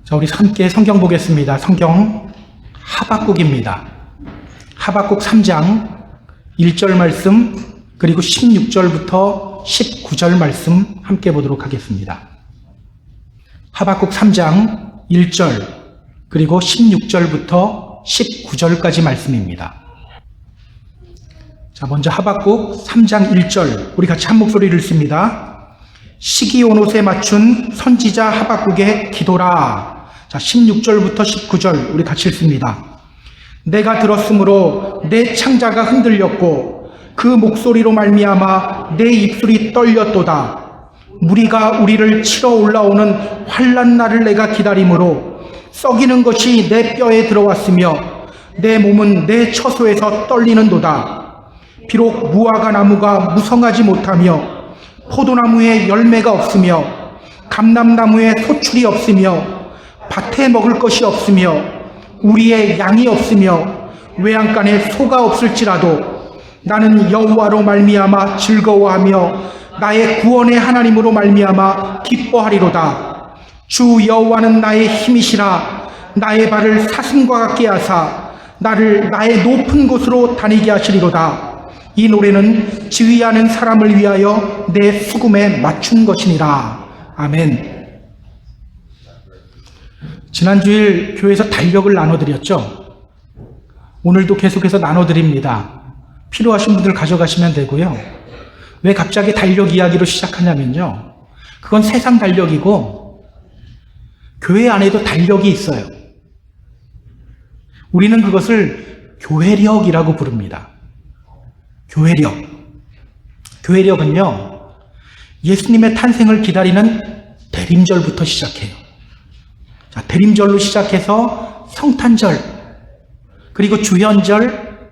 자, 우리 함께 성경 보겠습니다. 성경 하박국입니다. 하박국 3장 1절 말씀 그리고 16절부터 19절 말씀 함께 보도록 하겠습니다. 하박국 3장 1절 그리고 16절부터 19절까지 말씀입니다. 자, 먼저 하박국 3장 1절 우리 같이 한 목소리를 읽습니다. 시기 온 옷에 맞춘 선지자 하박국의 기도라. 자, 16절부터 19절 우리 같이 읽습니다. 내가 들었으므로 내 창자가 흔들렸고 그 목소리로 말미암아 내 입술이 떨렸도다. 무리가 우리를 치러 올라오는 환난 날을 내가 기다림으로 썩이는 것이 내 뼈에 들어왔으며 내 몸은 내 처소에서 떨리는도다. 비록 무화과 나무가 무성하지 못하며 포도나무에 열매가 없으며 감람나무에 소출이 없으며 밭에 먹을 것이 없으며 우리의 양이 없으며 외양간에 소가 없을지라도 나는 여호와로 말미암아 즐거워하며 나의 구원의 하나님으로 말미암아 기뻐하리로다. 주 여호와는 나의 힘이시라. 나의 발을 사슴과 같게 하사 나를 나의 높은 곳으로 다니게 하시리로다. 이 노래는 지휘하는 사람을 위하여 내 수금에 맞춘 것이니라. 아멘. 지난주일 교회에서 달력을 나눠드렸죠. 오늘도 계속해서 나눠드립니다. 필요하신 분들 가져가시면 되고요. 왜 갑자기 달력 이야기로 시작하냐면요, 그건 세상 달력이고 교회 안에도 달력이 있어요. 우리는 그것을 교회력이라고 부릅니다. 교회력. 교회력은요, 예수님의 탄생을 기다리는 대림절부터 시작해요. 자, 대림절로 시작해서 성탄절, 그리고 주현절,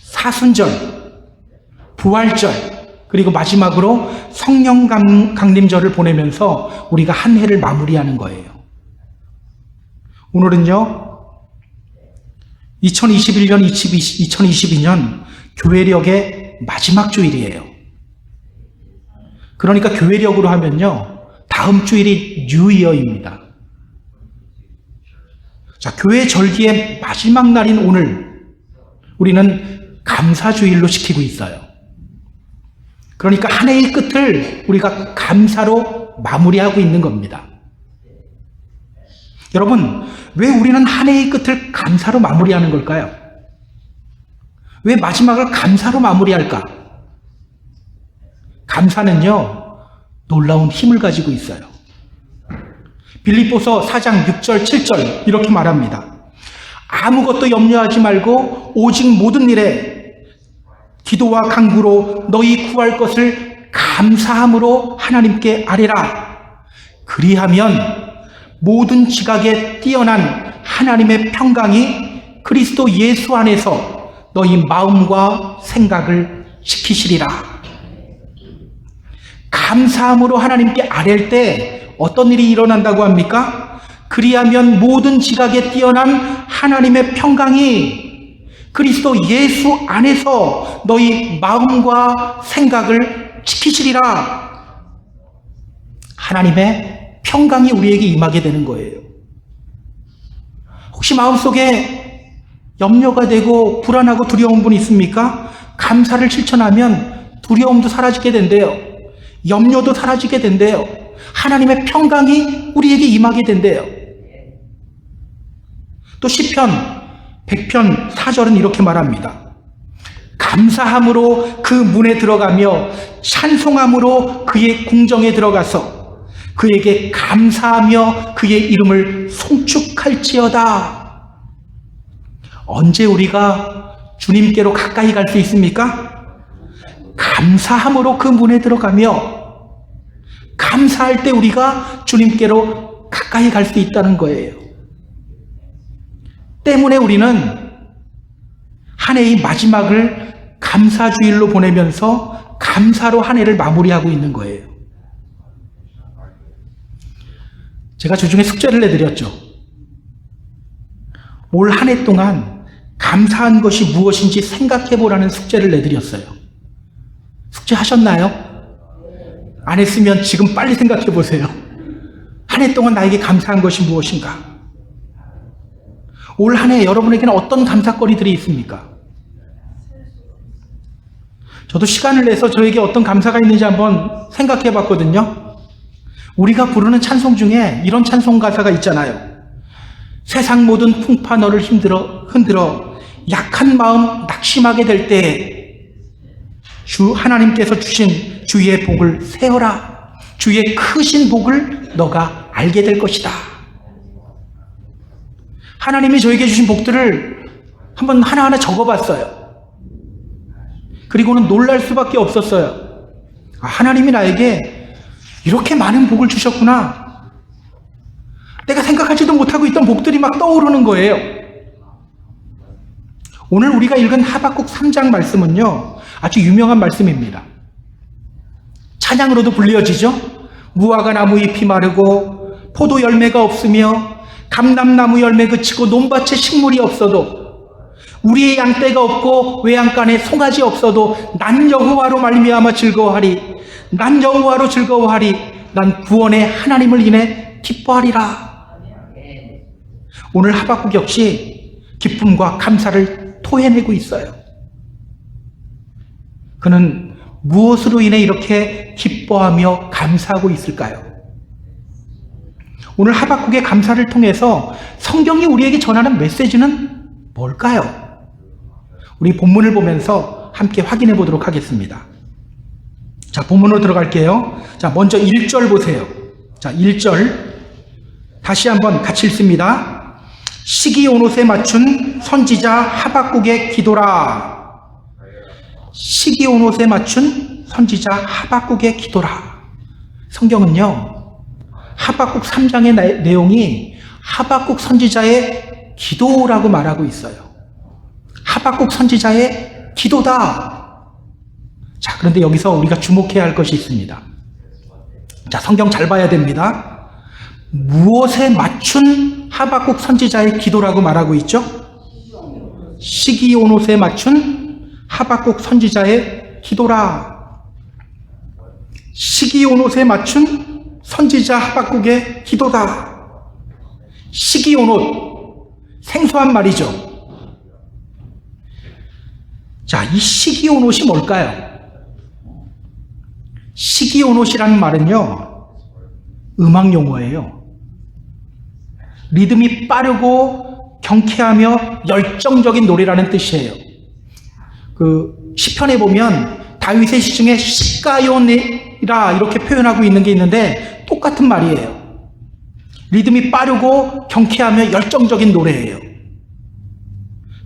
사순절, 부활절, 그리고 마지막으로 성령 강림절을 보내면서 우리가 한 해를 마무리하는 거예요. 오늘은요, 2021년, 2022년 교회력의 마지막 주일이에요. 그러니까 교회력으로 하면요, 다음 주일이 뉴이어입니다. 자, 교회 절기의 마지막 날인 오늘 우리는 감사주일로 지키고 있어요. 그러니까 한 해의 끝을 우리가 감사로 마무리하고 있는 겁니다. 여러분, 왜 우리는 한 해의 끝을 감사로 마무리하는 걸까요? 왜 마지막을 감사로 마무리할까? 감사는요, 놀라운 힘을 가지고 있어요. 빌립보서 4장 6절 7절 이렇게 말합니다. 아무것도 염려하지 말고 오직 모든 일에 기도와 간구로 너희 구할 것을 감사함으로 하나님께 아뢰라. 그리하면 모든 지각에 뛰어난 하나님의 평강이 그리스도 예수 안에서 너희 마음과 생각을 지키시리라. 감사함으로 하나님께 아뢰일 때 어떤 일이 일어난다고 합니까? 그리하면 모든 지각에 뛰어난 하나님의 평강이 그리스도 예수 안에서 너희 마음과 생각을 지키시리라. 하나님의 평강이 우리에게 임하게 되는 거예요. 혹시 마음속에 염려가 되고 불안하고 두려운 분 있습니까? 감사를 실천하면 두려움도 사라지게 된대요. 염려도 사라지게 된대요. 하나님의 평강이 우리에게 임하게 된대요. 또 시편 100편 4절은 이렇게 말합니다. 감사함으로 그 문에 들어가며 찬송함으로 그의 궁정에 들어가서 그에게 감사하며 그의 이름을 송축할지어다. 언제 우리가 주님께로 가까이 갈 수 있습니까? 감사함으로 그 문에 들어가며 감사할 때 우리가 주님께로 가까이 갈 수 있다는 거예요. 때문에 우리는 한 해의 마지막을 감사주일로 보내면서 감사로 한 해를 마무리하고 있는 거예요. 제가 주중에 숙제를 내드렸죠. 올 한 해 동안 감사한 것이 무엇인지 생각해 보라는 숙제를 내드렸어요. 숙제 하셨나요? 안 했으면 지금 빨리 생각해 보세요. 한 해 동안 나에게 감사한 것이 무엇인가? 올 한 해 여러분에게는 어떤 감사거리들이 있습니까? 저도 시간을 내서 저에게 어떤 감사가 있는지 한번 생각해 봤거든요. 우리가 부르는 찬송 중에 이런 찬송 가사가 있잖아요. 세상 모든 풍파 너를 흔들어 약한 마음 낙심하게 될 때에 주 하나님께서 주신 주의 복을 세어라. 주의 크신 복을 너가 알게 될 것이다. 하나님이 저에게 주신 복들을 한번 하나하나 적어봤어요. 그리고는 놀랄 수밖에 없었어요. 하나님이 나에게 이렇게 많은 복을 주셨구나. 내가 생각하지도 못하고 있던 복들이 막 떠오르는 거예요. 오늘 우리가 읽은 하박국 3장 말씀은요, 아주 유명한 말씀입니다. 찬양으로도 불려지죠. 무화과 나무 잎이 마르고 포도 열매가 없으며 감람나무 열매 그치고 논밭에 식물이 없어도 우리의 양떼가 없고 외양간에 송아지 없어도 난 여호와로 말미암아 즐거워하리. 난 여호와로 즐거워하리. 난 구원의 하나님을 인해 기뻐하리라. 오늘 하박국 역시 기쁨과 감사를 토해내고 있어요. 그는 무엇으로 인해 이렇게 기뻐하며 감사하고 있을까요? 오늘 하박국의 감사를 통해서 성경이 우리에게 전하는 메시지는 뭘까요? 우리 본문을 보면서 함께 확인해 보도록 하겠습니다. 자, 본문으로 들어갈게요. 자, 먼저 1절 보세요. 자, 1절 다시 한번 같이 읽습니다. 시기 온 옷에 맞춘 선지자 하박국의 기도라. 시기 온 옷에 맞춘 선지자 하박국의 기도라. 성경은요, 하박국 3장의 내용이 하박국 선지자의 기도라고 말하고 있어요. 하박국 선지자의 기도다. 자, 그런데 여기서 우리가 주목해야 할 것이 있습니다. 자, 성경 잘 봐야 됩니다. 무엇에 맞춘 하박국 선지자의 기도라고 말하고 있죠? 시기 온 옷에 맞춘 하박국 선지자의 기도라. 시기 온 옷에 맞춘 선지자 하박국의 기도다. 시기 온 옷, 생소한 말이죠. 자, 이 시기 온 옷이 뭘까요? 시기 온 옷이라는 말은요, 음악 용어예요. 리듬이 빠르고 경쾌하며 열정적인 노래라는 뜻이에요. 그 시편에 보면 다윗의 시 중에 시가요니라 이렇게 표현하고 있는 게 있는데 똑같은 말이에요. 리듬이 빠르고 경쾌하며 열정적인 노래예요.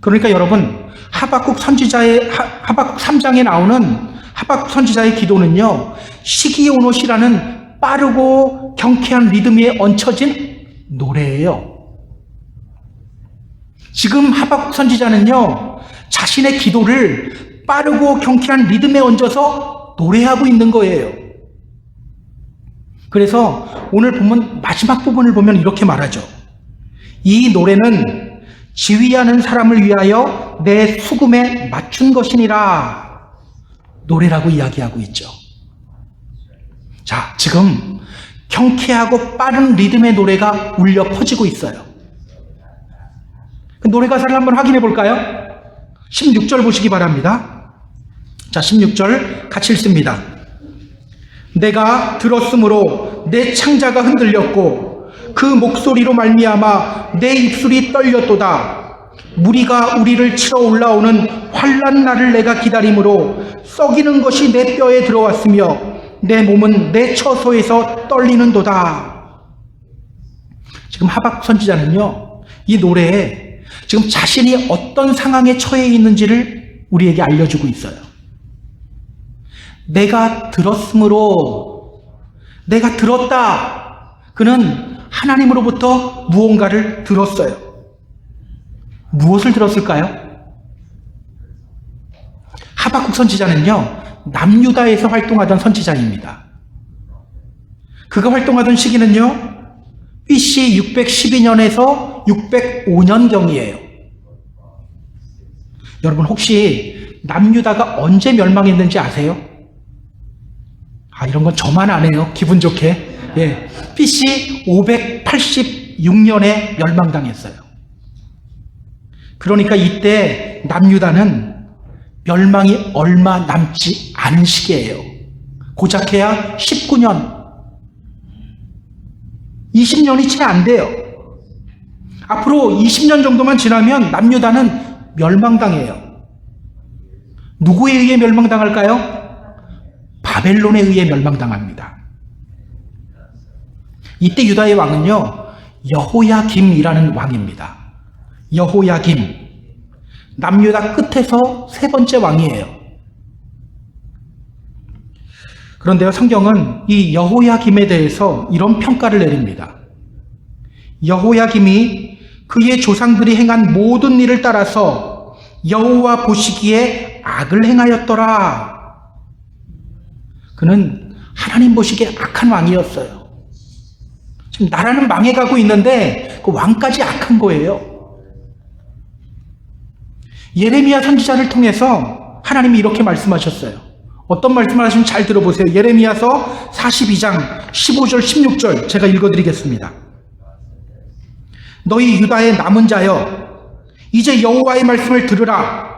그러니까 여러분, 하박국 3장에 나오는 하박국 선지자의 기도는요, 시기 온 옷이라는 빠르고 경쾌한 리듬에 얹혀진 노래예요. 지금 하박국 선지자는요, 자신의 기도를 빠르고 경쾌한 리듬에 얹어서 노래하고 있는 거예요. 그래서 오늘 본문 마지막 부분을 보면 이렇게 말하죠. 이 노래는 지휘하는 사람을 위하여 내 수금에 맞춘 것이니라. 노래라고 이야기하고 있죠. 자, 지금 경쾌하고 빠른 리듬의 노래가 울려 퍼지고 있어요. 그 노래 가사를 한번 확인해 볼까요? 16절 보시기 바랍니다. 자, 16절 같이 읽습니다. 내가 들었으므로 내 창자가 흔들렸고 그 목소리로 말미암아 내 입술이 떨렸도다. 무리가 우리를 치러 올라오는 환난 날을 내가 기다림으로 썩이는 것이 내 뼈에 들어왔으며 내 몸은 내 처소에서 떨리는도다. 지금 하박국 선지자는요, 이 노래에 지금 자신이 어떤 상황에 처해 있는지를 우리에게 알려주고 있어요. 내가 들었으므로, 내가 들었다. 그는 하나님으로부터 무언가를 들었어요. 무엇을 들었을까요? 하박국 선지자는요, 남유다에서 활동하던 선지자입니다. 그가 활동하던 시기는요, BC 612년에서 605년경이에요. 여러분, 혹시 남유다가 언제 멸망했는지 아세요? 이런 건 저만 안 해요. 기분 좋게. 예, BC 586년에 멸망당했어요. 그러니까 이때 남유다는 멸망이 얼마 남지 않은 시기예요. 고작해야 19년, 20년이 채 안 돼요. 앞으로 20년 정도만 지나면 남유다는 멸망당해요. 누구에 의해 멸망당할까요? 바벨론에 의해 멸망당합니다. 이때 유다의 왕은요, 여호야김이라는 왕입니다. 여호야김. 남유다 끝에서 세 번째 왕이에요. 그런데요, 성경은 이 여호야김에 대해서 이런 평가를 내립니다. 여호야김이 그의 조상들이 행한 모든 일을 따라서 여호와 보시기에 악을 행하였더라. 그는 하나님 보시기에 악한 왕이었어요. 지금 나라는 망해가고 있는데 그 왕까지 악한 거예요. 예레미야 선지자를 통해서 하나님이 이렇게 말씀하셨어요. 어떤 말씀을 하시면 잘 들어보세요. 예레미야서 42장 15절 16절 제가 읽어드리겠습니다. 너희 유다의 남은 자여, 이제 여호와의 말씀을 들으라.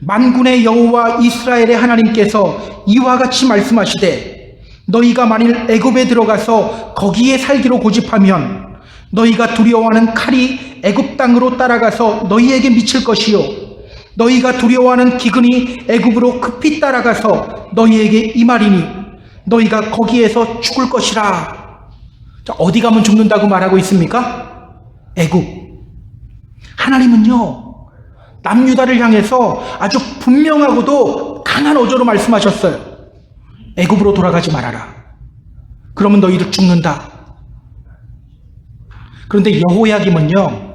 만군의 여호와 이스라엘의 하나님께서 이와 같이 말씀하시되, 너희가 만일 애굽에 들어가서 거기에 살기로 고집하면 너희가 두려워하는 칼이 애굽 땅으로 따라가서 너희에게 미칠 것이요, 너희가 두려워하는 기근이 애굽으로 급히 따라가서 너희에게 임하리니 너희가 거기에서 죽을 것이라. 자, 어디 가면 죽는다고 말하고 있습니까? 애굽. 하나님은요, 남유다를 향해서 아주 분명하고도 강한 어조로 말씀하셨어요. 애굽으로 돌아가지 말아라. 그러면 너희들 죽는다. 그런데 여호야김은요,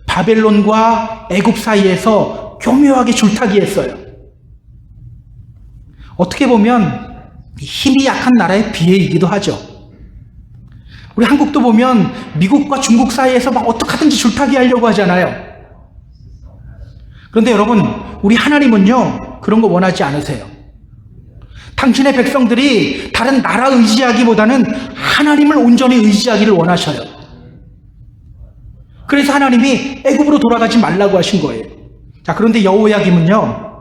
바벨론과 애굽 사이에서 교묘하게 줄타기했어요. 어떻게 보면 힘이 약한 나라의 비애이기도 하죠. 우리 한국도 보면 미국과 중국 사이에서 막 어떻게 하든지 줄타기 하려고 하잖아요. 그런데 여러분, 우리 하나님은요, 그런 거 원하지 않으세요. 당신의 백성들이 다른 나라 의지하기보다는 하나님을 온전히 의지하기를 원하셔요. 그래서 하나님이 애굽으로 돌아가지 말라고 하신 거예요. 자, 그런데 여호야김은요,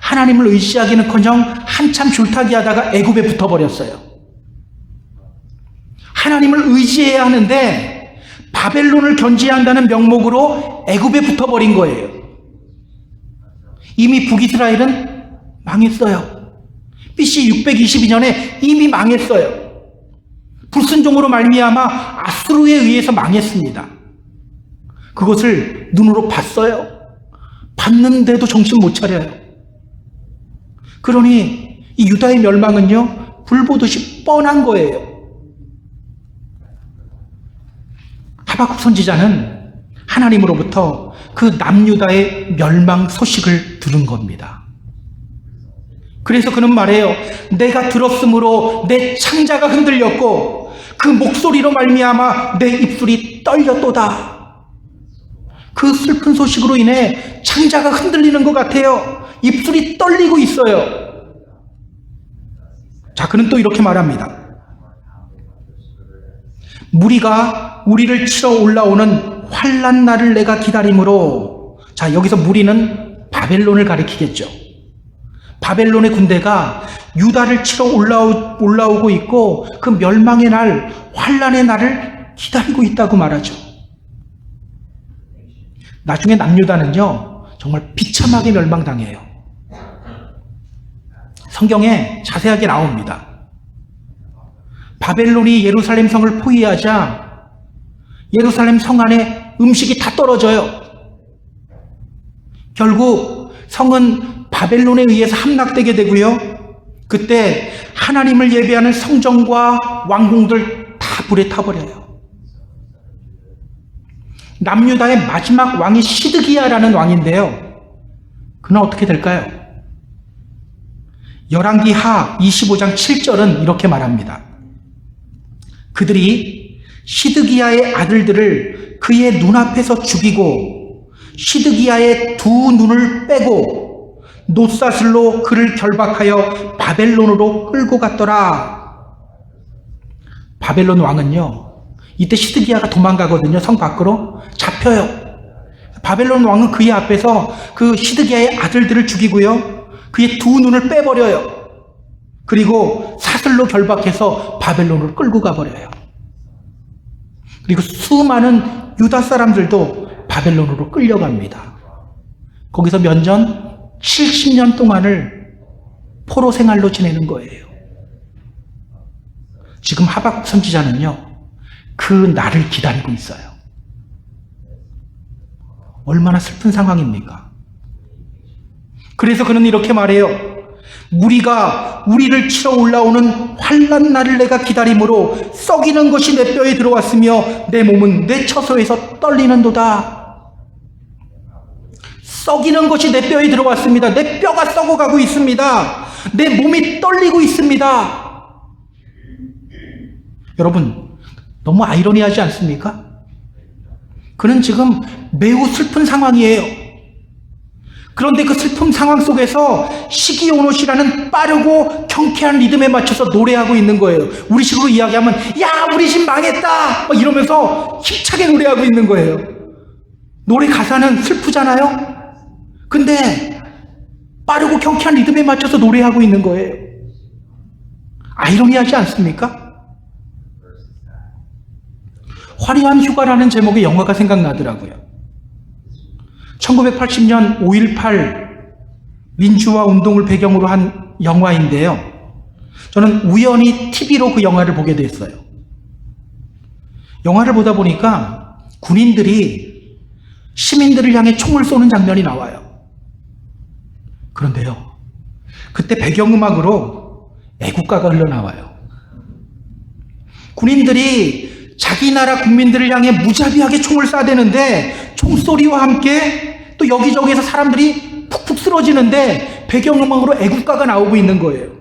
하나님을 의지하기는커녕 한참 줄타기 하다가 애굽에 붙어버렸어요. 하나님을 의지해야 하는데 바벨론을 견제해야 한다는 명목으로 애굽에 붙어버린 거예요. 이미 북이스라엘은 망했어요. BC 622년에 이미 망했어요. 불순종으로 말미암아 아수르에 의해서 망했습니다. 그것을 눈으로 봤어요. 봤는데도 정신 못 차려요. 그러니 이 유다의 멸망은요, 불보듯이 뻔한 거예요. 하박국 선지자는 하나님으로부터 그 남유다의 멸망 소식을 들은 겁니다. 그래서 그는 말해요. 내가 들었으므로 내 창자가 흔들렸고 그 목소리로 말미암아 내 입술이 떨렸도다. 그 슬픈 소식으로 인해 창자가 흔들리는 것 같아요. 입술이 떨리고 있어요. 자, 그는 또 이렇게 말합니다. 무리가 우리를 치러 올라오는 환난 날을 내가 기다림으로. 자, 여기서 무리는 바벨론을 가리키겠죠. 바벨론의 군대가 유다를 치러 올라오고 있고 그 멸망의 날, 환난의 날을 기다리고 있다고 말하죠. 나중에 남유다는요, 정말 비참하게 멸망당해요. 성경에 자세하게 나옵니다. 바벨론이 예루살렘 성을 포위하자 예루살렘 성 안에 음식이 다 떨어져요. 결국 성은 바벨론에 의해서 함락되게 되고요. 그때 하나님을 예배하는 성전과 왕궁들 다 불에 타버려요. 남유다의 마지막 왕이 시드기야라는 왕인데요. 그는 어떻게 될까요? 열왕기하 25장 7절은 이렇게 말합니다. 그들이 시드기야의 아들들을 그의 눈앞에서 죽이고 시드기야의 두 눈을 빼고 놋사슬로 그를 결박하여 바벨론으로 끌고 갔더라. 바벨론 왕은요, 이때 시드기야가 도망가거든요. 성 밖으로 잡혀요. 바벨론 왕은 그의 앞에서 그 시드기야의 아들들을 죽이고요, 그의 두 눈을 빼버려요. 그리고 사슬로 결박해서 바벨론으로 끌고 가버려요. 그리고 수많은 유다 사람들도 바벨론으로 끌려갑니다. 거기서 면전 70년 동안을 포로 생활로 지내는 거예요. 지금 하박국 선지자는요, 그 날을 기다리고 있어요. 얼마나 슬픈 상황입니까? 그래서 그는 이렇게 말해요. 무리가 우리를 치러 올라오는 환난 날을 내가 기다림으로 썩이는 것이 내 뼈에 들어왔으며 내 몸은 내 처소에서 떨리는도다. 썩이는 것이 내 뼈에 들어왔습니다. 내 뼈가 썩어가고 있습니다. 내 몸이 떨리고 있습니다. 여러분, 너무 아이러니하지 않습니까? 그는 지금 매우 슬픈 상황이에요. 그런데 그 슬픈 상황 속에서 시기오롯이라는 빠르고 경쾌한 리듬에 맞춰서 노래하고 있는 거예요. 우리식으로 이야기하면 야, 우리 집 망했다 막 이러면서 힘차게 노래하고 있는 거예요. 노래 가사는 슬프잖아요. 근데 빠르고 경쾌한 리듬에 맞춰서 노래하고 있는 거예요. 아이러니하지 않습니까? 화려한 휴가라는 제목의 영화가 생각나더라고요. 1980년 5.18 민주화 운동을 배경으로 한 영화인데요. 저는 우연히 TV로 그 영화를 보게 됐어요. 영화를 보다 보니까 군인들이 시민들을 향해 총을 쏘는 장면이 나와요. 그런데요, 그때 배경음악으로 애국가가 흘러나와요. 군인들이 자기 나라 국민들을 향해 무자비하게 총을 쏴대는데 총소리와 함께 또 여기저기에서 사람들이 푹푹 쓰러지는데 배경음악으로 애국가가 나오고 있는 거예요.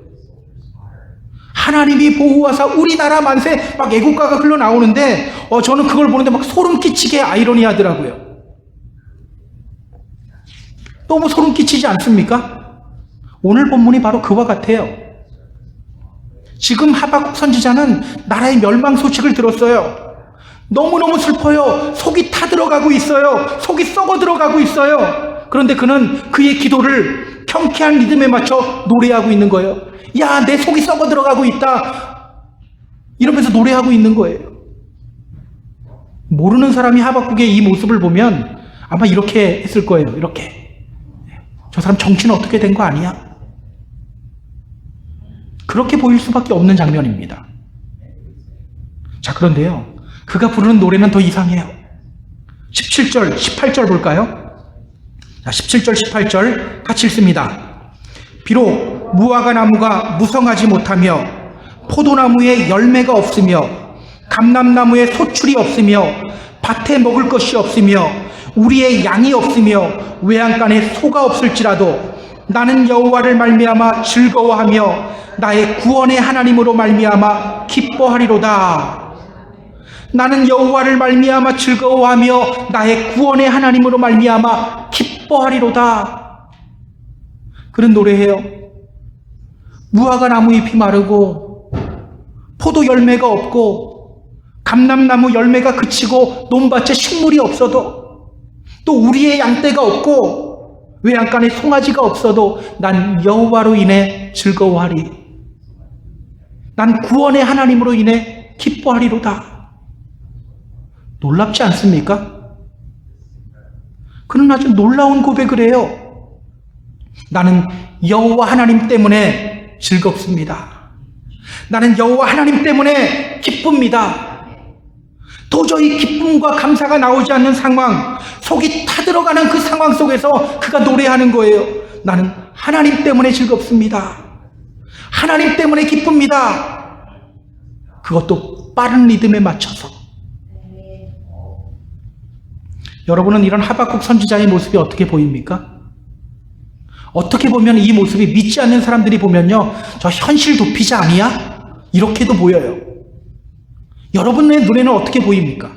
하나님이 보호하사 우리나라 만세 막 애국가가 흘러나오는데 저는 그걸 보는데 막 소름 끼치게 아이러니하더라고요. 너무 소름 끼치지 않습니까? 오늘 본문이 바로 그와 같아요. 지금 하박국 선지자는 나라의 멸망 소식을 들었어요. 너무너무 슬퍼요. 속이 타들어가고 있어요. 속이 썩어 들어가고 있어요. 그런데 그는 그의 기도를 경쾌한 리듬에 맞춰 노래하고 있는 거예요. 야, 내 속이 썩어 들어가고 있다. 이러면서 노래하고 있는 거예요. 모르는 사람이 하박국의 이 모습을 보면 아마 이렇게 했을 거예요. 이렇게. 저 사람 정치는 어떻게 된 거 아니야? 그렇게 보일 수밖에 없는 장면입니다. 자, 그런데요, 그가 부르는 노래는 더 이상해요. 17절, 18절 볼까요? 자, 17절, 18절 같이 읽습니다. 비록 무화과 나무가 무성하지 못하며 포도나무에 열매가 없으며 감람나무에 소출이 없으며 밭에 먹을 것이 없으며 우리의 양이 없으며 외양간에 소가 없을지라도 나는 여호와를 말미암아 즐거워하며 나의 구원의 하나님으로 말미암아 기뻐하리로다. 나는 여호와를 말미암아 즐거워하며 나의 구원의 하나님으로 말미암아 기뻐하리로다. 그런 노래해요. 무화과 나무 잎이 마르고 포도 열매가 없고 감람나무 열매가 그치고 논밭에 식물이 없어도 또 우리의 양떼가 없고 외양간에 송아지가 없어도 난 여호와로 인해 즐거워하리. 난 구원의 하나님으로 인해 기뻐하리로다. 놀랍지 않습니까? 그는 아주 놀라운 고백을 해요. 나는 여호와 하나님 때문에 즐겁습니다. 나는 여호와 하나님 때문에 기쁩니다. 도저히 기쁨과 감사가 나오지 않는 상황, 속이 타들어가는 그 상황 속에서 그가 노래하는 거예요. 나는 하나님 때문에 즐겁습니다. 하나님 때문에 기쁩니다. 그것도 빠른 리듬에 맞춰서. 여러분은 이런 하박국 선지자의 모습이 어떻게 보입니까? 어떻게 보면 이 모습이 믿지 않는 사람들이 보면요, 저 현실 도피자 아니야? 이렇게도 보여요. 여러분의 눈에는 어떻게 보입니까?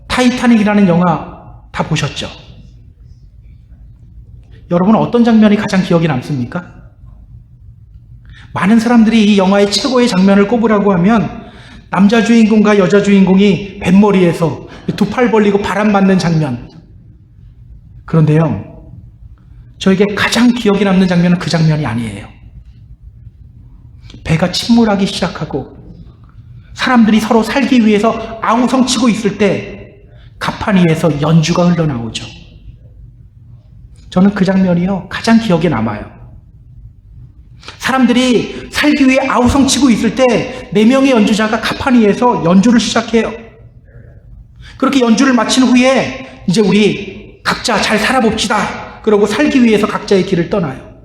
타이타닉이라는 영화 다 보셨죠? 여러분은 어떤 장면이 가장 기억에 남습니까? 많은 사람들이 이 영화의 최고의 장면을 꼽으라고 하면 남자 주인공과 여자 주인공이 뱃머리에서 두 팔 벌리고 바람 맞는 장면. 그런데요, 저에게 가장 기억에 남는 장면은 그 장면이 아니에요. 배가 침몰하기 시작하고 사람들이 서로 살기 위해서 아우성치고 있을 때 갑판 위에서 연주가 흘러나오죠. 저는 그 장면이요, 가장 기억에 남아요. 사람들이 살기 위해 아우성치고 있을 때 4명의 연주자가 갑판 위에서 연주를 시작해요. 그렇게 연주를 마친 후에 이제 우리 각자 잘 살아봅시다. 그러고 살기 위해서 각자의 길을 떠나요.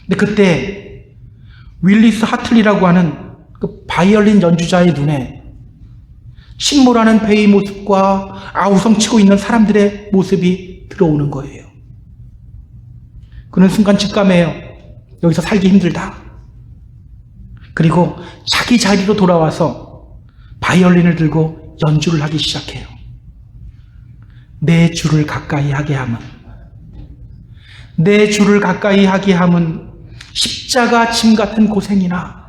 근데 그때 윌리스 하틀리라고 하는 그 바이올린 연주자의 눈에 침몰하는 배의 모습과 아우성치고 있는 사람들의 모습이 들어오는 거예요. 그는 순간 직감해요. 여기서 살기 힘들다. 그리고 자기 자리로 돌아와서 바이올린을 들고 연주를 하기 시작해요. 내 주를 가까이 하게 함은, 내 주를 가까이 하게 함은 십자가 짐 같은 고생이나.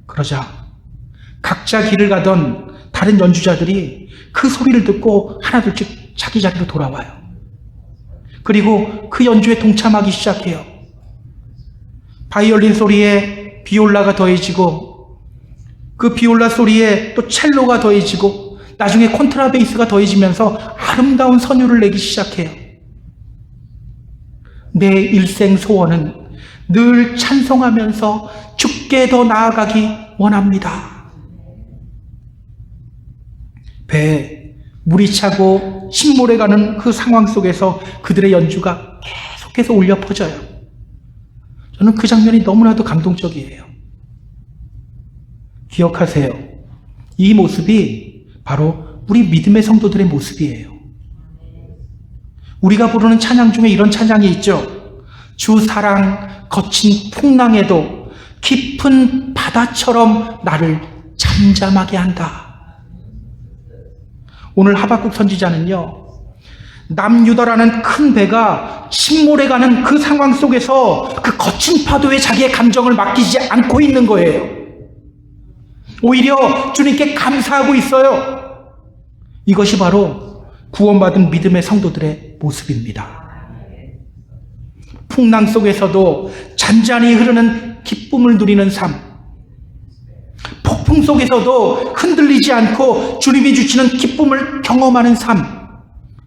그러자 각자 길을 가던 다른 연주자들이 그 소리를 듣고 하나둘씩 자기 자리로 돌아와요. 그리고 그 연주에 동참하기 시작해요. 바이올린 소리에 비올라가 더해지고 그 비올라 소리에 또 첼로가 더해지고 나중에 콘트라베이스가 더해지면서 아름다운 선율을 내기 시작해요. 내 일생 소원은 늘 찬송하면서 주께 더 나아가기 원합니다. 배에 물이 차고 신물에 가는 그 상황 속에서 그들의 연주가 계속해서 울려 퍼져요. 저는 그 장면이 너무나도 감동적이에요. 기억하세요. 이 모습이 바로 우리 믿음의 성도들의 모습이에요. 우리가 부르는 찬양 중에 이런 찬양이 있죠. 주 사랑 거친 풍랑에도 깊은 바다처럼 나를 잠잠하게 한다. 오늘 하박국 선지자는요, 남유다라는 큰 배가 침몰해 가는 그 상황 속에서 그 거친 파도에 자기의 감정을 맡기지 않고 있는 거예요. 오히려 주님께 감사하고 있어요. 이것이 바로 구원받은 믿음의 성도들의 모습입니다. 풍랑 속에서도 잔잔히 흐르는 기쁨을 누리는 삶, 폭풍 속에서도 흔들리지 않고 주님이 주시는 기쁨을 경험하는 삶,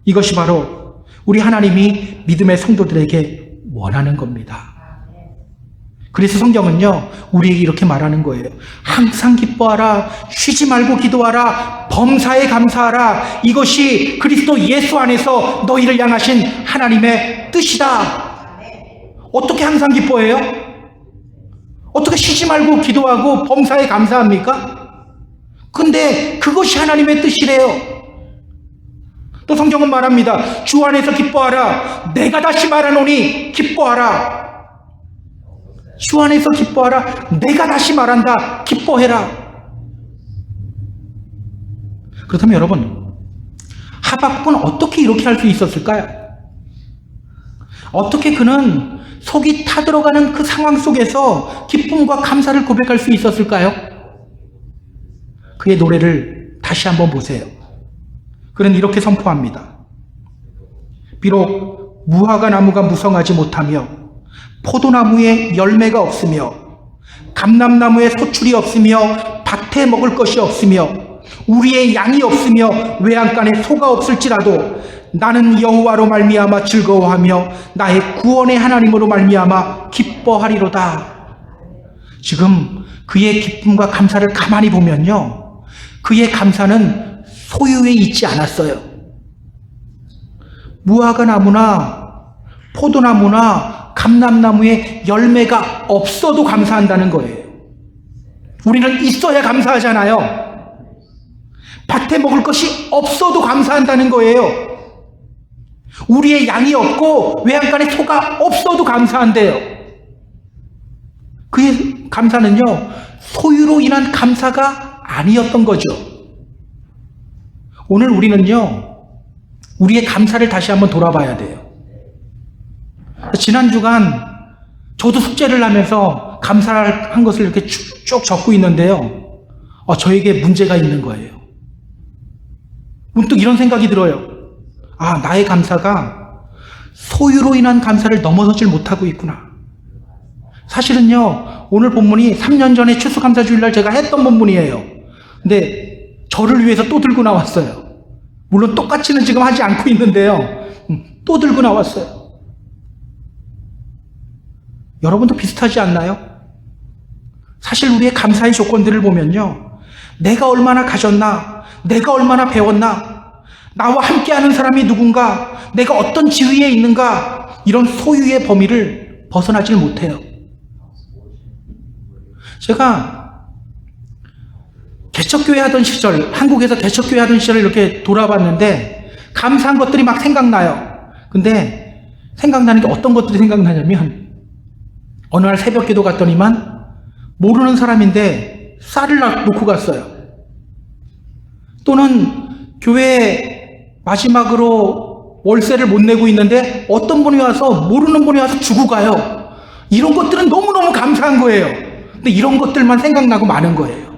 이것이 바로 우리 하나님이 믿음의 성도들에게 원하는 겁니다. 그래서 성경은요, 우리에게 이렇게 말하는 거예요. 항상 기뻐하라, 쉬지 말고 기도하라, 범사에 감사하라. 이것이 그리스도 예수 안에서 너희를 향하신 하나님의 뜻이다. 어떻게 항상 기뻐해요? 어떻게 쉬지 말고 기도하고 범사에 감사합니까? 근데 그것이 하나님의 뜻이래요. 또 성경은 말합니다. 주 안에서 기뻐하라. 내가 다시 말하노니 기뻐하라. 주 안에서 기뻐하라. 내가 다시 말한다. 기뻐해라. 그렇다면 여러분, 하박국은 어떻게 이렇게 할 수 있었을까요? 어떻게 그는 속이 타들어가는 그 상황 속에서 기쁨과 감사를 고백할 수 있었을까요? 그의 노래를 다시 한번 보세요. 그는 이렇게 선포합니다. 비록 무화과 나무가 무성하지 못하며 포도나무에 열매가 없으며 감람나무에 소출이 없으며 밭에 먹을 것이 없으며 우리의 양이 없으며 외양간에 소가 없을지라도 나는 여호와로 말미암아 즐거워하며 나의 구원의 하나님으로 말미암아 기뻐하리로다. 지금 그의 기쁨과 감사를 가만히 보면요, 그의 감사는 소유에 있지 않았어요. 무화과 나무나 포도나무나 감람나무에 열매가 없어도 감사한다는 거예요. 우리는 있어야 감사하잖아요. 밭에 먹을 것이 없어도 감사한다는 거예요. 우리의 양이 없고 외양간에 소가 없어도 감사한대요. 그의 감사는요, 소유로 인한 감사가 아니었던 거죠. 오늘 우리는요, 우리의 감사를 다시 한번 돌아봐야 돼요. 지난 주간 저도 숙제를 하면서 감사한 것을 이렇게 쭉 적고 있는데요. 저에게 문제가 있는 거예요. 문득 이런 생각이 들어요. 나의 감사가 소유로 인한 감사를 넘어서질 못하고 있구나. 사실은요, 오늘 본문이 3년 전에 추수감사주일날 제가 했던 본문이에요. 근데 저를 위해서 또 들고 나왔어요. 물론 똑같이는 지금 하지 않고 있는데요. 또 들고 나왔어요. 여러분도 비슷하지 않나요? 사실 우리의 감사의 조건들을 보면요, 내가 얼마나 가졌나, 내가 얼마나 배웠나, 나와 함께하는 사람이 누군가, 내가 어떤 지위에 있는가, 이런 소유의 범위를 벗어나질 못해요. 제가 개척교회 하던 시절, 한국에서 개척교회 하던 시절을 이렇게 돌아봤는데 감사한 것들이 막 생각나요. 근데 생각나는 게 어떤 것들이 생각나냐면, 어느 날 새벽 기도 갔더니만 모르는 사람인데 쌀을 놓고 갔어요. 또는 교회 마지막으로 월세를 못 내고 있는데 어떤 분이 와서, 모르는 분이 와서 주고 가요. 이런 것들은 너무너무 감사한 거예요. 근데 이런 것들만 생각나고 마는 거예요.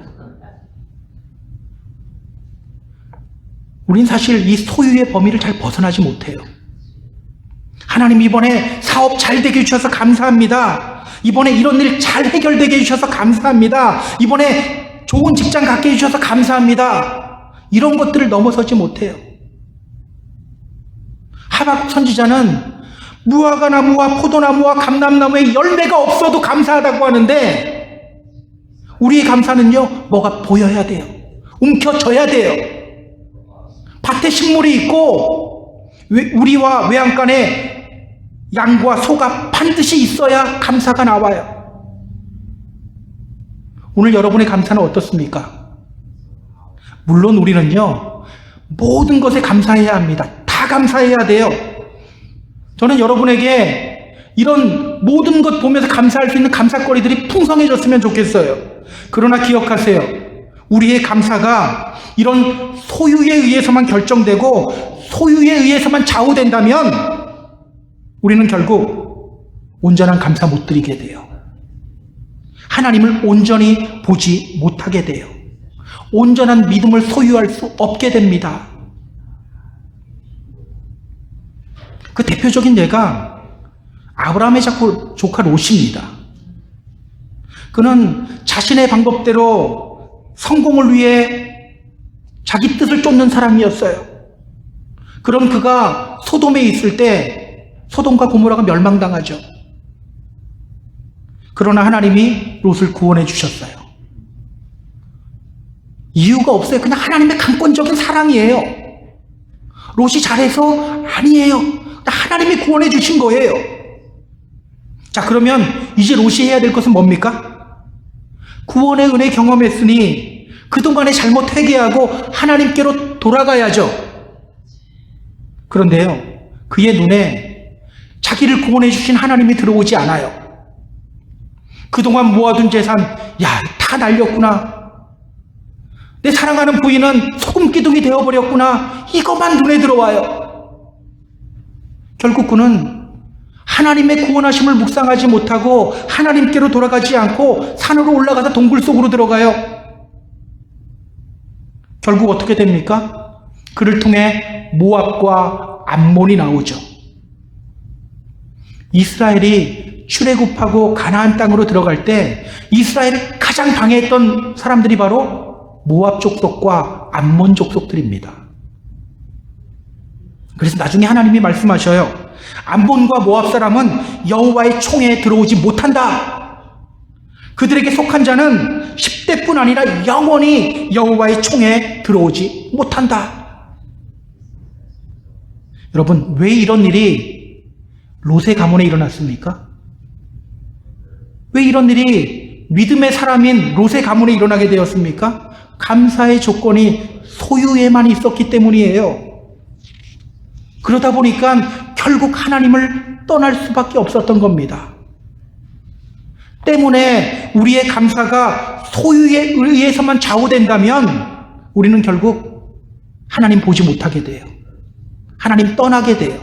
우린 사실 이 소유의 범위를 잘 벗어나지 못해요. 하나님, 이번에 사업 잘 되게 해주셔서 감사합니다. 이번에 이런 일 잘 해결되게 해주셔서 감사합니다. 이번에 좋은 직장 갖게 해주셔서 감사합니다. 이런 것들을 넘어서지 못해요. 하박국 선지자는 무화과 나무와 포도나무와 감람나무에 열매가 없어도 감사하다고 하는데, 우리의 감사는요, 뭐가 보여야 돼요. 움켜져야 돼요. 밭에 식물이 있고 우리와 외양간에 양과 소가 반드시 있어야 감사가 나와요. 오늘 여러분의 감사는 어떻습니까? 물론 우리는요, 모든 것에 감사해야 합니다. 다 감사해야 돼요. 저는 여러분에게 이런 모든 것 보면서 감사할 수 있는 감사거리들이 풍성해졌으면 좋겠어요. 그러나 기억하세요. 우리의 감사가 이런 소유에 의해서만 결정되고 소유에 의해서만 좌우된다면 우리는 결국 온전한 감사 못 드리게 돼요. 하나님을 온전히 보지 못하게 돼요. 온전한 믿음을 소유할 수 없게 됩니다. 그 대표적인 예가 아브라함의 조카 롯입니다. 그는 자신의 방법대로 성공을 위해 자기 뜻을 쫓는 사람이었어요. 그럼 그가 소돔에 있을 때 소돔과 고모라가 멸망당하죠. 그러나 하나님이 롯을 구원해 주셨어요. 이유가 없어요. 그냥 하나님의 강권적인 사랑이에요. 롯이 잘해서 아니에요. 하나님이 구원해 주신 거예요. 자, 그러면 이제 롯이 해야 될 것은 뭡니까? 구원의 은혜 경험했으니 그동안의 잘못 회개하고 하나님께로 돌아가야죠. 그런데요, 그의 눈에 자기를 구원해 주신 하나님이 들어오지 않아요. 그동안 모아둔 재산, 다 날렸구나. 내 사랑하는 부인은 소금기둥이 되어버렸구나. 이것만 눈에 들어와요. 결국 그는 하나님의 구원하심을 묵상하지 못하고 하나님께로 돌아가지 않고 산으로 올라가서 동굴 속으로 들어가요. 결국 어떻게 됩니까? 그를 통해 모압과 암몬이 나오죠. 이스라엘이 출애굽하고 가나안 땅으로 들어갈 때 이스라엘을 가장 방해했던 사람들이 바로 모압 족속과 암몬 족속들입니다. 그래서 나중에 하나님이 말씀하셔요. 암몬과 모압 사람은 여호와의 총에 들어오지 못한다. 그들에게 속한 자는 10대뿐 아니라 영원히 여호와의 총에 들어오지 못한다. 여러분, 왜 이런 일이 롯의 가문에 일어났습니까? 왜 이런 일이 믿음의 사람인 롯의 가문에 일어나게 되었습니까? 감사의 조건이 소유에만 있었기 때문이에요. 그러다 보니까 결국 하나님을 떠날 수밖에 없었던 겁니다. 때문에 우리의 감사가 소유에 의해서만 좌우된다면 우리는 결국 하나님 보지 못하게 돼요. 하나님 떠나게 돼요.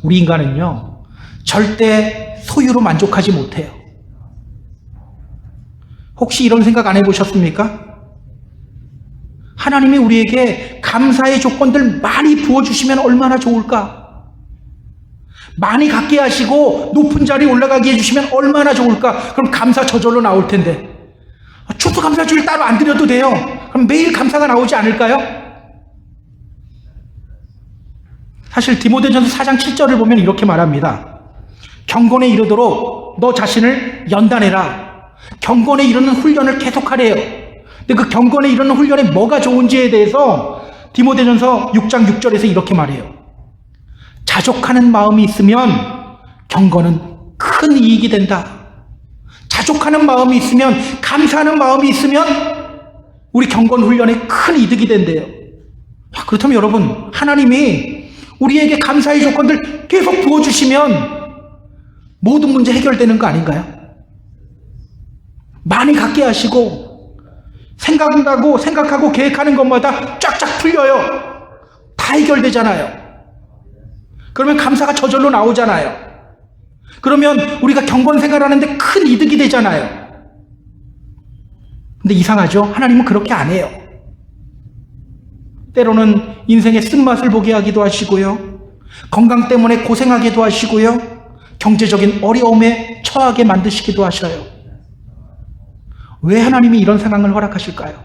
우리 인간은요, 절대 소유로 만족하지 못해요. 혹시 이런 생각 안 해보셨습니까? 하나님이 우리에게 감사의 조건들 많이 부어주시면 얼마나 좋을까? 많이 갖게 하시고 높은 자리에 올라가게 해주시면 얼마나 좋을까? 그럼 감사 저절로 나올 텐데. 추수감사주일 따로 안 드려도 돼요. 그럼 매일 감사가 나오지 않을까요? 사실 디모데전서 4장 7절을 보면 이렇게 말합니다. 경건에 이르도록 너 자신을 연단해라. 경건에 이르는 훈련을 계속하래요. 근데 그 경건에 이르는 훈련에 뭐가 좋은지에 대해서 디모데전서 6장 6절에서 이렇게 말해요. 자족하는 마음이 있으면 경건은 큰 이익이 된다. 자족하는 마음이 있으면, 감사하는 마음이 있으면 우리 경건 훈련에 큰 이득이 된대요. 그렇다면 여러분, 하나님이 우리에게 감사의 조건들 계속 부어주시면 모든 문제 해결되는 거 아닌가요? 많이 갖게 하시고 생각하고 계획하는 것마다 쫙쫙 풀려요. 다 해결되잖아요. 그러면 감사가 저절로 나오잖아요. 그러면 우리가 경건 생활하는데 큰 이득이 되잖아요. 근데 이상하죠? 하나님은 그렇게 안 해요. 때로는 인생의 쓴맛을 보게 하기도 하시고요. 건강 때문에 고생하기도 하시고요. 경제적인 어려움에 처하게 만드시기도 하셔요. 왜 하나님이 이런 상황을 허락하실까요?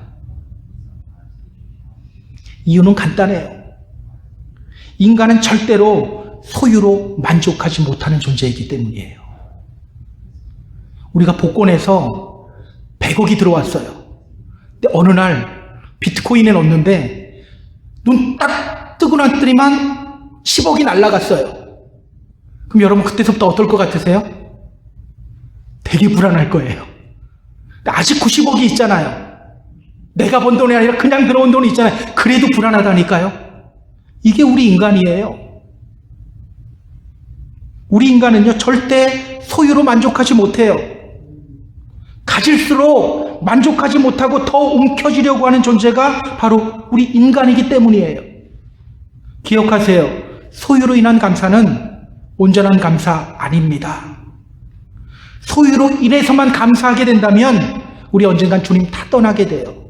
이유는 간단해요. 인간은 절대로 소유로 만족하지 못하는 존재이기 때문이에요. 우리가 복권에서 100억이 들어왔어요. 근데 어느 날 비트코인에 넣었는데 눈 딱 뜨고 났더니만 10억이 날아갔어요. 그럼 여러분 그때부터 어떨 것 같으세요? 되게 불안할 거예요. 아직 90억이 있잖아요. 내가 번 돈이 아니라 그냥 들어온 돈이 있잖아요. 그래도 불안하다니까요. 이게 우리 인간이에요. 우리 인간은요, 절대 소유로 만족하지 못해요. 가질수록 만족하지 못하고 더 움켜쥐려고 하는 존재가 바로 우리 인간이기 때문이에요. 기억하세요. 소유로 인한 감사는 온전한 감사 아닙니다. 소유로 인해서만 감사하게 된다면 우리 언젠간 주님 다 떠나게 돼요.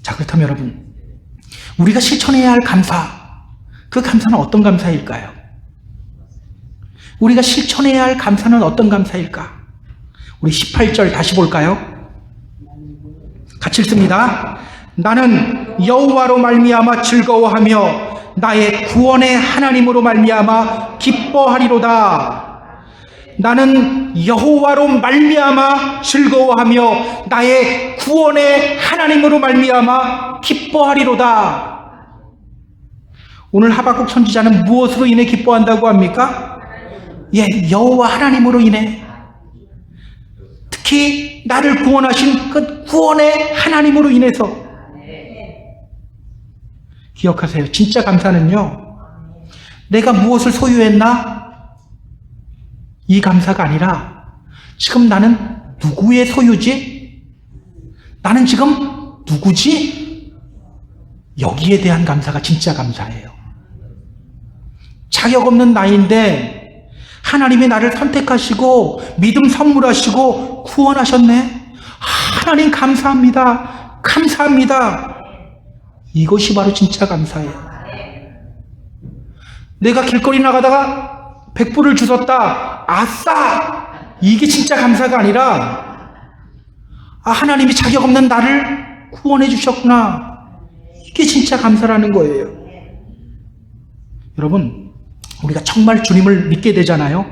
자, 그렇다면 여러분, 우리가 실천해야 할 감사, 그 감사는 어떤 감사일까요? 우리가 실천해야 할 감사는 어떤 감사일까? 우리 18절 다시 볼까요? 같이 읽습니다. 나는 여호와로 말미암아 즐거워하며 나의 구원의 하나님으로 말미암아 기뻐하리로다. 나는 여호와로 말미암아 즐거워하며 나의 구원의 하나님으로 말미암아 기뻐하리로다. 오늘 하박국 선지자는 무엇으로 인해 기뻐한다고 합니까? 여호와 하나님으로 인해, 특히 나를 구원하신 그 구원의 하나님으로 인해서. 기억하세요. 진짜 감사는요, 내가 무엇을 소유했나? 이 감사가 아니라 지금 나는 누구의 소유지? 나는 지금 누구지? 여기에 대한 감사가 진짜 감사예요. 자격 없는 나인데 하나님이 나를 선택하시고 믿음 선물하시고 구원하셨네. 하나님 감사합니다. 감사합니다. 이것이 바로 진짜 감사예요. 내가 길거리 나가다가 100불을 주셨다. 아싸! 이게 진짜 감사가 아니라 하나님이 자격 없는 나를 구원해 주셨구나. 이게 진짜 감사라는 거예요. 여러분, 우리가 정말 주님을 믿게 되잖아요.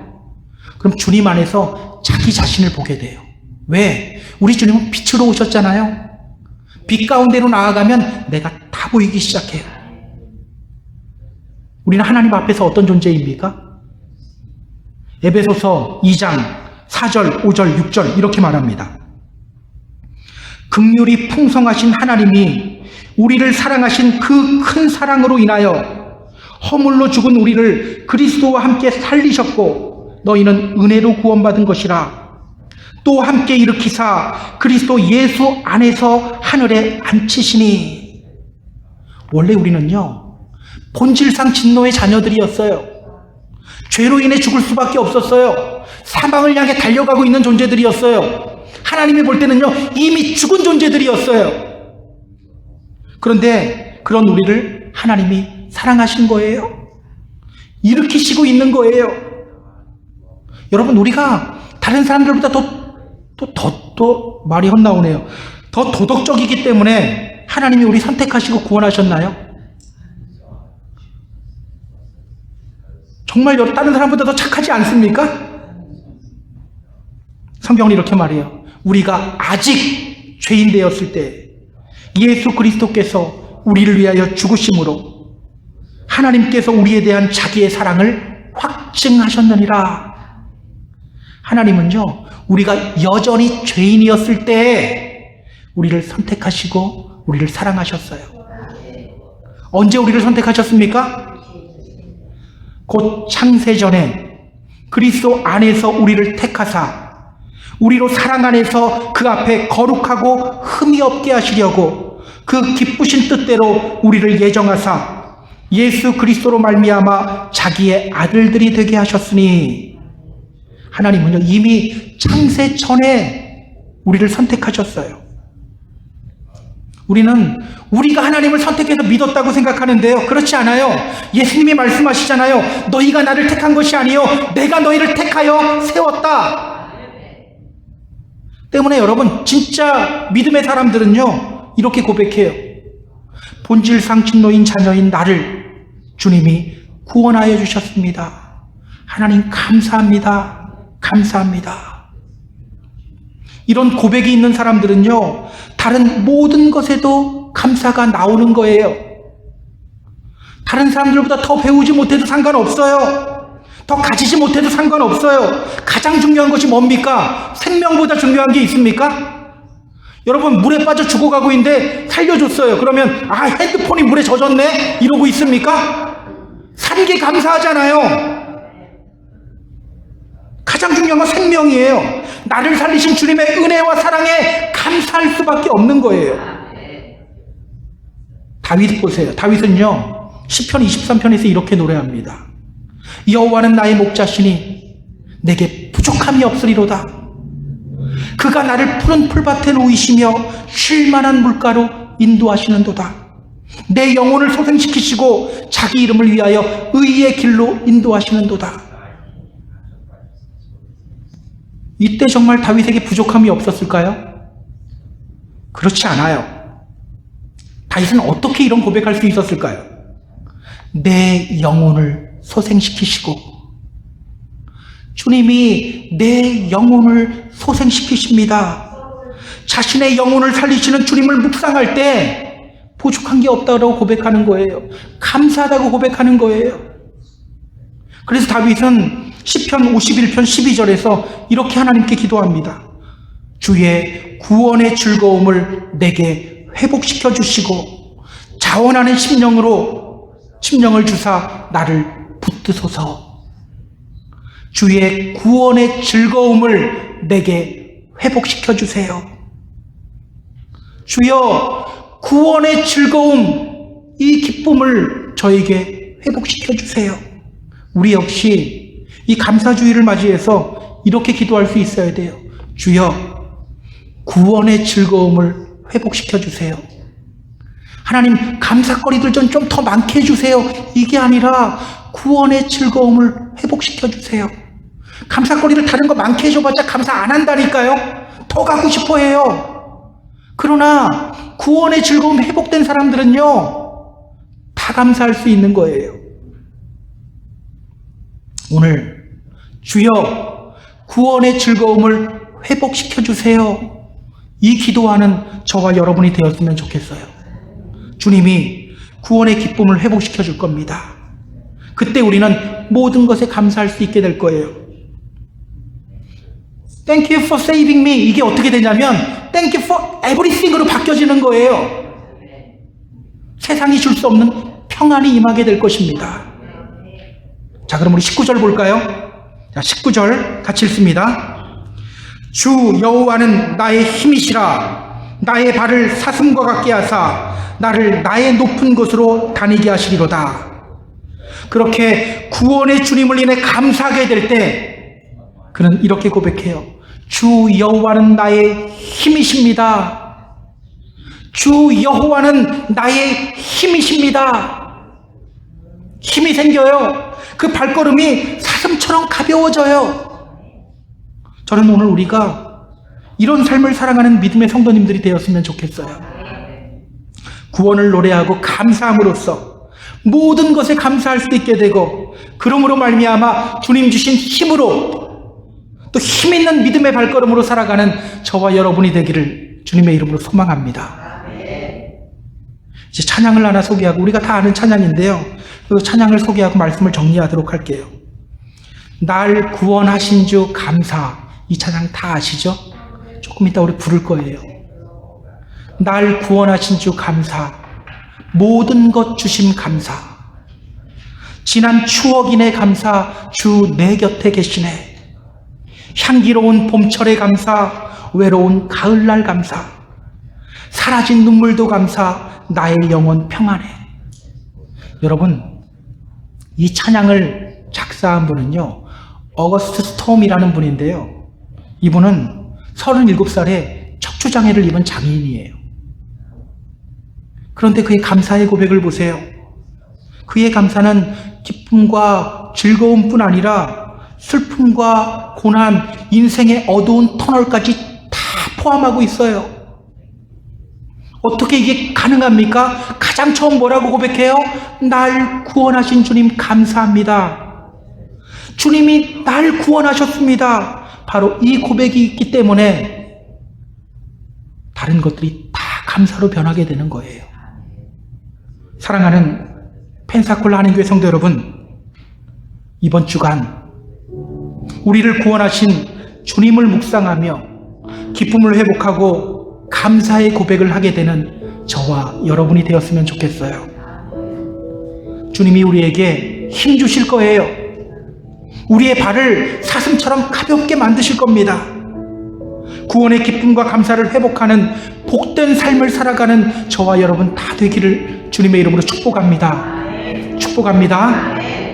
그럼 주님 안에서 자기 자신을 보게 돼요. 왜? 우리 주님은 빛으로 오셨잖아요. 빛 가운데로 나아가면 내가 다 보이기 시작해요. 우리는 하나님 앞에서 어떤 존재입니까? 에베소서 2장 4절, 5절, 6절 이렇게 말합니다. 긍휼이 풍성하신 하나님이 우리를 사랑하신 그 큰 사랑으로 인하여 허물로 죽은 우리를 그리스도와 함께 살리셨고 너희는 은혜로 구원받은 것이라. 또 함께 일으키사 그리스도 예수 안에서 하늘에 앉히시니. 원래 우리는요, 본질상 진노의 자녀들이었어요. 죄로 인해 죽을 수밖에 없었어요. 사망을 향해 달려가고 있는 존재들이었어요. 하나님이 볼 때는요, 이미 죽은 존재들이었어요. 그런데 그런 우리를 하나님이 사랑하신 거예요. 일으키시고 있는 거예요. 여러분, 우리가 다른 사람들보다 더 말이 헛나오네요. 더 도덕적이기 때문에 하나님이 우리 선택하시고 구원하셨나요? 정말 다른 사람보다 더 착하지 않습니까? 성경은 이렇게 말해요. 우리가 아직 죄인 되었을 때 예수 그리스도께서 우리를 위하여 죽으심으로 하나님께서 우리에 대한 자기의 사랑을 확증하셨느니라. 하나님은요, 우리가 여전히 죄인이었을 때 우리를 선택하시고 우리를 사랑하셨어요. 언제 우리를 선택하셨습니까? 곧 창세전에 그리스도 안에서 우리를 택하사 우리로 사랑 안에서 그 앞에 거룩하고 흠이 없게 하시려고 그 기쁘신 뜻대로 우리를 예정하사 예수 그리스도로 말미암아 자기의 아들들이 되게 하셨으니, 하나님은요 이미 창세 전에 우리를 선택하셨어요. 우리는 우리가 하나님을 선택해서 믿었다고 생각하는데요, 그렇지 않아요. 예수님이 말씀하시잖아요. 너희가 나를 택한 것이 아니요 내가 너희를 택하여 세웠다. 때문에 여러분, 진짜 믿음의 사람들은요 이렇게 고백해요. 본질상 진노인 자녀인 나를 주님이 구원하여 주셨습니다. 하나님 감사합니다. 감사합니다. 이런 고백이 있는 사람들은요 다른 모든 것에도 감사가 나오는 거예요. 다른 사람들보다 더 배우지 못해도 상관없어요. 더 가지지 못해도 상관없어요. 가장 중요한 것이 뭡니까? 생명보다 중요한 게 있습니까? 여러분, 물에 빠져 죽어가고 있는데 살려줬어요. 그러면 핸드폰이 물에 젖었네? 이러고 있습니까? 산 게 감사하잖아요. 가장 중요한 건 생명이에요. 나를 살리신 주님의 은혜와 사랑에 감사할 수밖에 없는 거예요. 다윗 보세요. 다윗은요 시편 23편에서 이렇게 노래합니다. 여호와는 나의 목자시니 내게 부족함이 없으리로다. 그가 나를 푸른 풀밭에 놓이시며 쉴 만한 물가로 인도하시는도다. 내 영혼을 소생시키시고 자기 이름을 위하여 의의 길로 인도하시는도다. 이때 정말 다윗에게 부족함이 없었을까요? 그렇지 않아요. 다윗은 어떻게 이런 고백할 수 있었을까요? 내 영혼을 소생시키시고, 주님이 내 영혼을 소생시키십니다. 자신의 영혼을 살리시는 주님을 묵상할 때 부족한 게 없다고 고백하는 거예요. 감사하다고 고백하는 거예요. 그래서 다윗은 시편 51편 12절에서 이렇게 하나님께 기도합니다. 주의 구원의 즐거움을 내게 회복시켜 주시고 자원하는 심령을 주사 나를 붙드소서. 주의 구원의 즐거움을 내게 회복시켜 주세요. 주여, 구원의 즐거움, 이 기쁨을 저에게 회복시켜 주세요. 우리 역시 이 감사주의를 맞이해서 이렇게 기도할 수 있어야 돼요. 주여, 구원의 즐거움을 회복시켜 주세요. 하나님, 감사거리들 좀 더 많게 해주세요. 이게 아니라 구원의 즐거움을 회복시켜 주세요. 감사거리를 다른 거 많게 해줘봤자 감사 안 한다니까요. 더 가고 싶어 해요. 그러나 구원의 즐거움 회복된 사람들은요 다 감사할 수 있는 거예요. 오늘 주여, 구원의 즐거움을 회복시켜 주세요, 이 기도하는 저와 여러분이 되었으면 좋겠어요. 주님이 구원의 기쁨을 회복시켜 줄 겁니다. 그때 우리는 모든 것에 감사할 수 있게 될 거예요. Thank you for saving me, 이게 어떻게 되냐면 Thank you for everything으로 바뀌어지는 거예요. 세상이 줄 수 없는 평안이 임하게 될 것입니다. 자, 그럼 우리 19절 볼까요? 자, 19절 같이 읽습니다. 주 여호와는 나의 힘이시라. 나의 발을 사슴과 같게 하사 나를 나의 높은 곳으로 다니게 하시리로다. 그렇게 구원의 주님을 인해 감사하게 될 때 그는 이렇게 고백해요. 주 여호와는 나의 힘이십니다. 주 여호와는 나의 힘이십니다. 힘이 생겨요. 그 발걸음이 사슴처럼 가벼워져요. 저는 오늘 우리가 이런 삶을 살아가는 믿음의 성도님들이 되었으면 좋겠어요. 구원을 노래하고 감사함으로써 모든 것에 감사할 수 있게 되고, 그러므로 말미암아 주님 주신 힘으로 또 힘있는 믿음의 발걸음으로 살아가는 저와 여러분이 되기를 주님의 이름으로 소망합니다. 이제 찬양을 하나 소개하고, 우리가 다 아는 찬양인데요, 그 찬양을 소개하고 말씀을 정리하도록 할게요. 날 구원하신 주 감사. 이 찬양 다 아시죠? 조금 이따 우리 부를 거예요. 날 구원하신 주 감사. 모든 것 주심 감사. 지난 추억이네 감사. 주 내 곁에 계시네. 향기로운 봄철의 감사. 외로운 가을날 감사. 사라진 눈물도 감사. 나의 영혼 평안해. 여러분, 이 찬양을 작사한 분은요, 어거스트 스톰이라는 분인데요, 이분은 37살에 척추장애를 입은 장애인이에요. 그런데 그의 감사의 고백을 보세요. 그의 감사는 기쁨과 즐거움뿐 아니라 슬픔과 고난, 인생의 어두운 터널까지 다 포함하고 있어요. 어떻게 이게 가능합니까? 가장 처음 뭐라고 고백해요? 날 구원하신 주님 감사합니다. 주님이 날 구원하셨습니다. 바로 이 고백이 있기 때문에 다른 것들이 다 감사로 변하게 되는 거예요. 사랑하는 펜사콜라 한인교회 성도 여러분, 이번 주간 우리를 구원하신 주님을 묵상하며 기쁨을 회복하고 감사의 고백을 하게 되는 저와 여러분이 되었으면 좋겠어요. 주님이 우리에게 힘 주실 거예요. 우리의 발을 사슴처럼 가볍게 만드실 겁니다. 구원의 기쁨과 감사를 회복하는 복된 삶을 살아가는 저와 여러분 다 되기를 주님의 이름으로 축복합니다. 축복합니다.